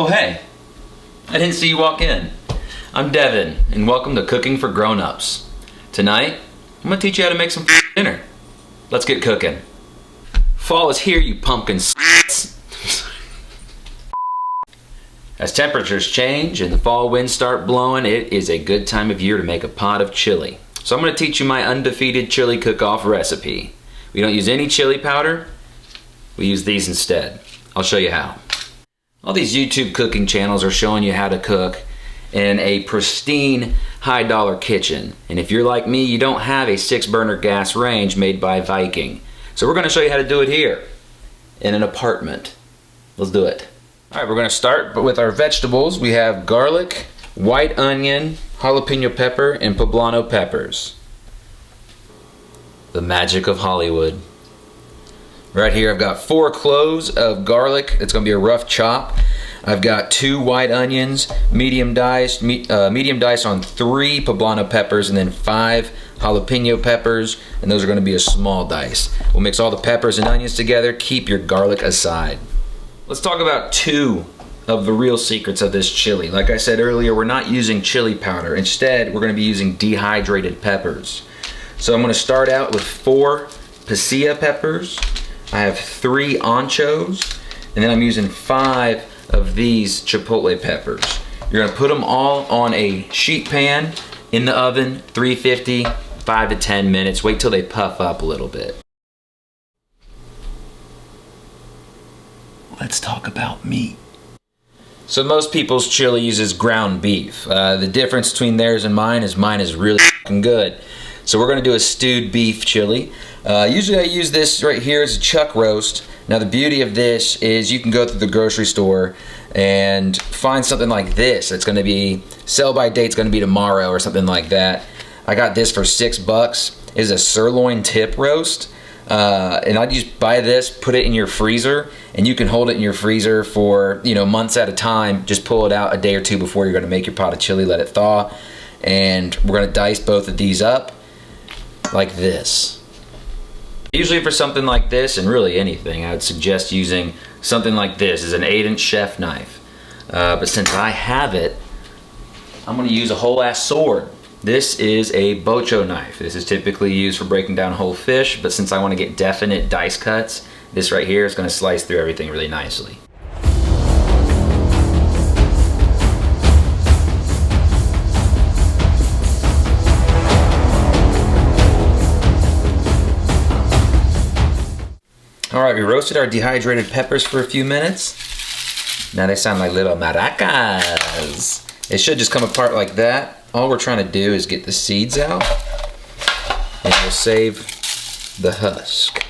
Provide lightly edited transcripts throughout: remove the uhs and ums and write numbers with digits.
Oh hey, I didn't see you walk in. I'm Devin, and welcome to Cooking for Grown-Ups. Tonight, I'm gonna teach you how to make some dinner. Let's get cooking. Fall is here, you pumpkin s***s. As temperatures change and the fall winds start blowing, it is a good time of year to make a pot of chili. So I'm gonna teach you my undefeated chili cook-off recipe. We don't use any chili powder, we use these instead. I'll show you how. All these YouTube cooking channels are showing you how to cook in a pristine, high-dollar kitchen. And if you're like me, you don't have a 6-burner gas range made by Viking. So we're gonna show you how to do it here, in an apartment. Let's do it. All right, we're gonna start with our vegetables. We have garlic, white onion, jalapeno pepper, and poblano peppers. The magic of Hollywood. Right here I've got 4 cloves of garlic. It's gonna be a rough chop. I've got 2 white onions, medium diced on 3 poblano peppers, and then 5 jalapeno peppers, and those are gonna be a small dice. We'll mix all the peppers and onions together. Keep your garlic aside. Let's talk about 2 of the real secrets of this chili. Like I said earlier, we're not using chili powder. Instead, we're gonna be using dehydrated peppers. So I'm gonna start out with 4 pasilla peppers. I have 3 anchos, and then I'm using 5 of these chipotle peppers. You're gonna put them all on a sheet pan in the oven, 350, 5 to 10 minutes. Wait till they puff up a little bit. Let's talk about meat. So most people's chili uses ground beef. The difference between theirs and mine is really fucking good. So we're gonna do a stewed beef chili. Usually I use this right here as a chuck roast. Now the beauty of this is you can go through the grocery store and find something like this. It's gonna be, sell by date's gonna be tomorrow or something like that. I got this for $6. It's a sirloin tip roast. And I just buy this, put it in your freezer, and you can hold it in your freezer for months at a time. Just pull it out a day or 2 before you're gonna make your pot of chili, let it thaw. And we're gonna dice both of these up like this. Usually for something like this, and really anything, I would suggest using something like this. It's an 8-inch chef knife. But since I have it, I'm gonna use a whole ass sword. This is a bocho knife. This is typically used for breaking down whole fish, but since I wanna get definite dice cuts, this right here is gonna slice through everything really nicely. All right, we roasted our dehydrated peppers for a few minutes. Now they sound like little maracas. It should just come apart like that. All we're trying to do is get the seeds out, and we'll save the husk.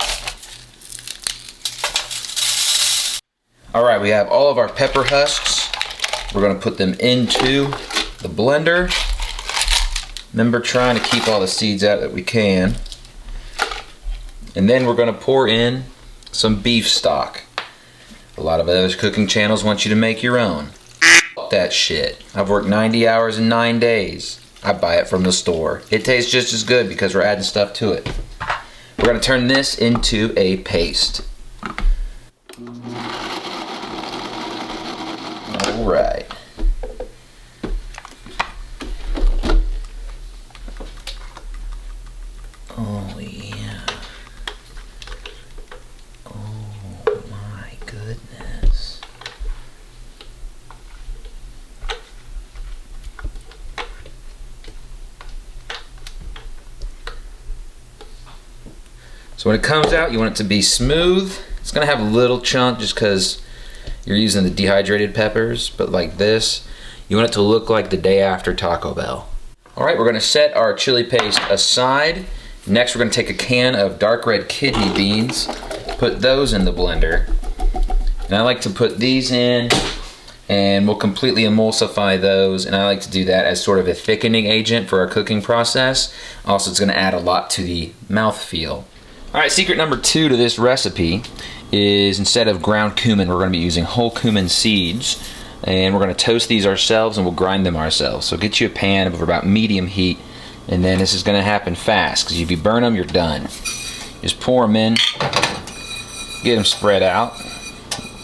All right, we have all of our pepper husks. We're gonna put them into the blender. Remember, trying to keep all the seeds out that we can. And then we're gonna pour in some beef stock. A lot of other cooking channels want you to make your own. Fuck that shit. I've worked 90 hours in 9 days. I buy it from the store. It tastes just as good because we're adding stuff to it. We're gonna turn this into a paste. All right. Oh yeah. Oh my goodness. So when it comes out, you want it to be smooth. It's gonna have a little chunk just because you're using the dehydrated peppers, but like this, you want it to look like the day after Taco Bell. All right, we're gonna set our chili paste aside. Next, we're gonna take a can of dark red kidney beans, put those in the blender. And I like to put these in, and we'll completely emulsify those, and I like to do that as sort of a thickening agent for our cooking process. Also, it's gonna add a lot to the mouthfeel. All right, secret number 2 to this recipe is instead of ground cumin, we're gonna be using whole cumin seeds, and we're gonna toast these ourselves and we'll grind them ourselves. So get you a pan of about medium heat, and then this is gonna happen fast, because if you burn them, you're done. Just pour them in, get them spread out,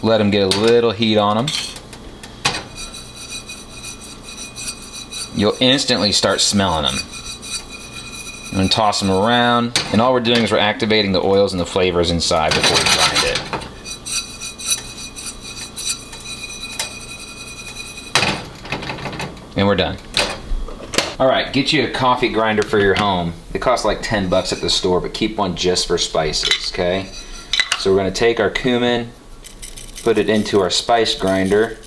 let them get a little heat on them, you'll instantly start smelling them. I'm going to toss them around, and all we're doing is we're activating the oils and the flavors inside before we grind it. And we're done. Alright, get you a coffee grinder for your home. It costs like 10 bucks at the store, but keep one just for spices, okay? So we're going to take our cumin, put it into our spice grinder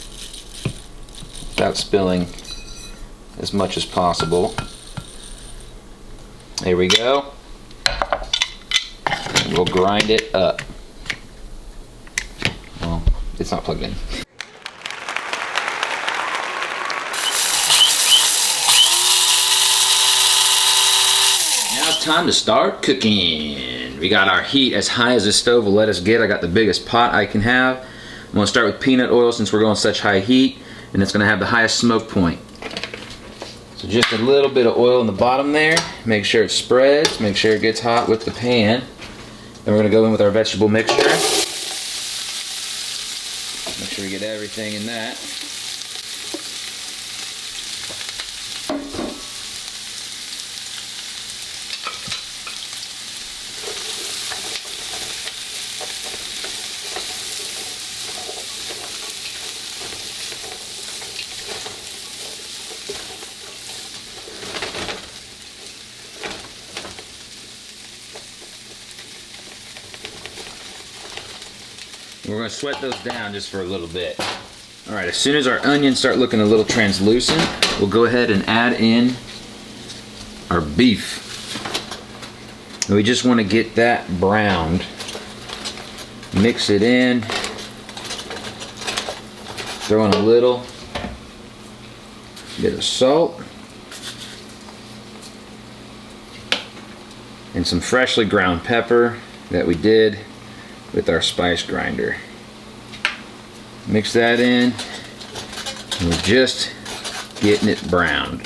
without spilling as much as possible. There we go. And we'll grind it up. Well, it's not plugged in. Now it's time to start cooking. We got our heat as high as the stove will let us get. I got the biggest pot I can have. I'm going to start with peanut oil since we're going such high heat, and it's going to have the highest smoke point. So just a little bit of oil in the bottom there. Make sure it spreads. Make sure it gets hot with the pan. Then we're going to go in with our vegetable mixture. Make sure we get everything in that. We're going to sweat those down just for a little bit. Alright, as soon as our onions start looking a little translucent, we'll go ahead and add in our beef. And we just want to get that browned. Mix it in. Throw in a little bit of salt. And some freshly ground pepper that we did with our spice grinder. Mix that in, and we're just getting it browned.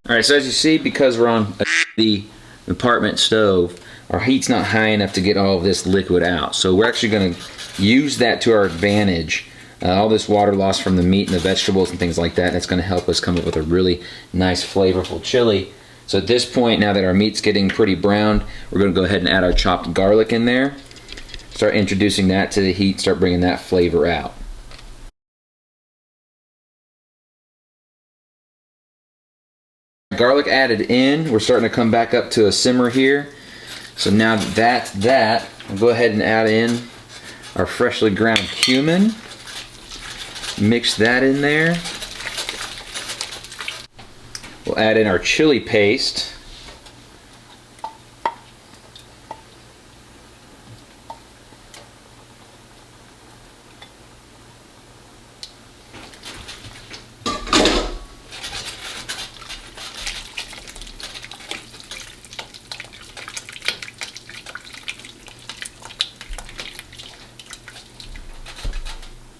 Alright, so as you see, because we're on the apartment stove, our heat's not high enough to get all of this liquid out. So we're actually going to use that to our advantage. All this water loss from the meat and the vegetables and things like that, that's going to help us come up with a really nice flavorful chili. So at this point, now that our meat's getting pretty browned, we're going to go ahead and add our chopped garlic in there. Start introducing that to the heat, start bringing that flavor out. Garlic added in, we're starting to come back up to a simmer here. So now that's that, we'll go ahead and add in our freshly ground cumin. Mix that in there. We'll add in our chili paste.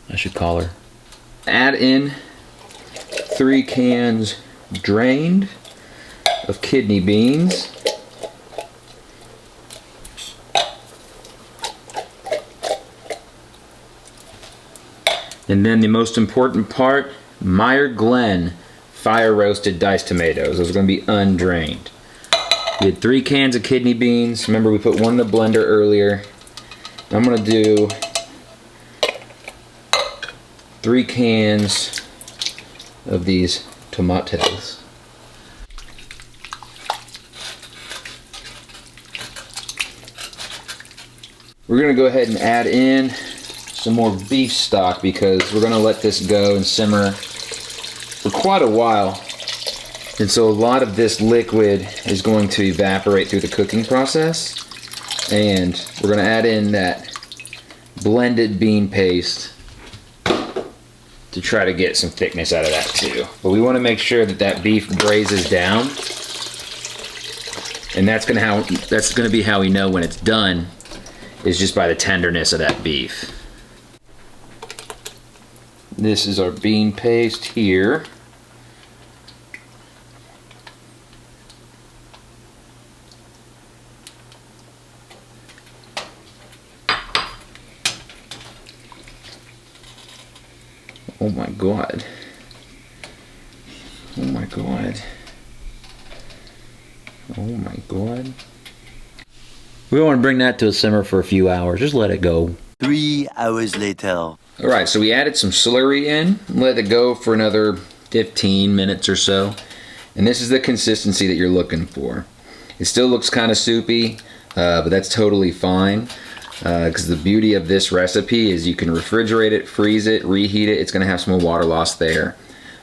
I should call her. Add in 3 cans drained of kidney beans. And then the most important part, Muir Glen fire roasted diced tomatoes. Those are going to be undrained. We had 3 cans of kidney beans. Remember, we put one in the blender earlier. I'm going to do 3 cans of these tomatoes. We're going to go ahead and add in some more beef stock because we're going to let this go and simmer for quite a while. And so a lot of this liquid is going to evaporate through the cooking process. And we're going to add in that blended bean paste to try to get some thickness out of that too. But we want to make sure that that beef grazes down. And that's going to be how we know when it's done, is just by the tenderness of that beef. This is our bean paste here. Oh my God. Oh my God. Oh my God. We don't want to bring that to a simmer for a few hours. Just let it go. 3 hours later. Alright, so we added some slurry in. Let it go for another 15 minutes or so. And this is the consistency that you're looking for. It still looks kind of soupy, but that's totally fine. Because the beauty of this recipe is you can refrigerate it, freeze it, reheat it. It's going to have some water loss there.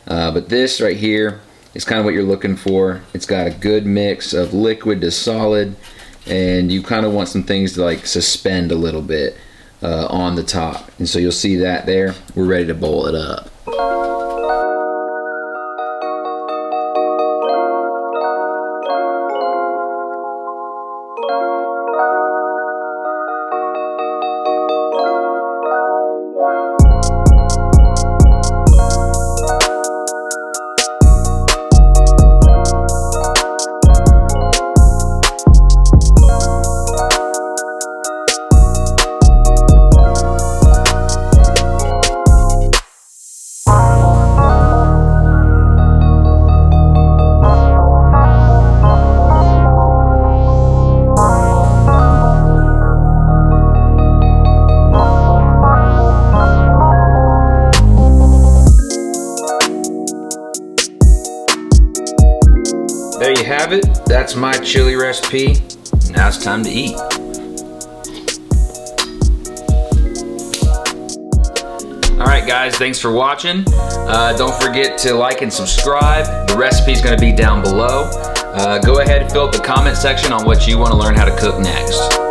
But this right here is kind of what you're looking for. It's got a good mix of liquid to solid, and you kind of want some things to like suspend a little bit on the top. And so you'll see that there. We're ready to boil it up. There you have it. That's my chili recipe. Now it's time to eat. Alright guys, thanks for watching. Don't forget to like and subscribe. The recipe is going to be down below. Go ahead and fill up the comment section on what you want to learn how to cook next.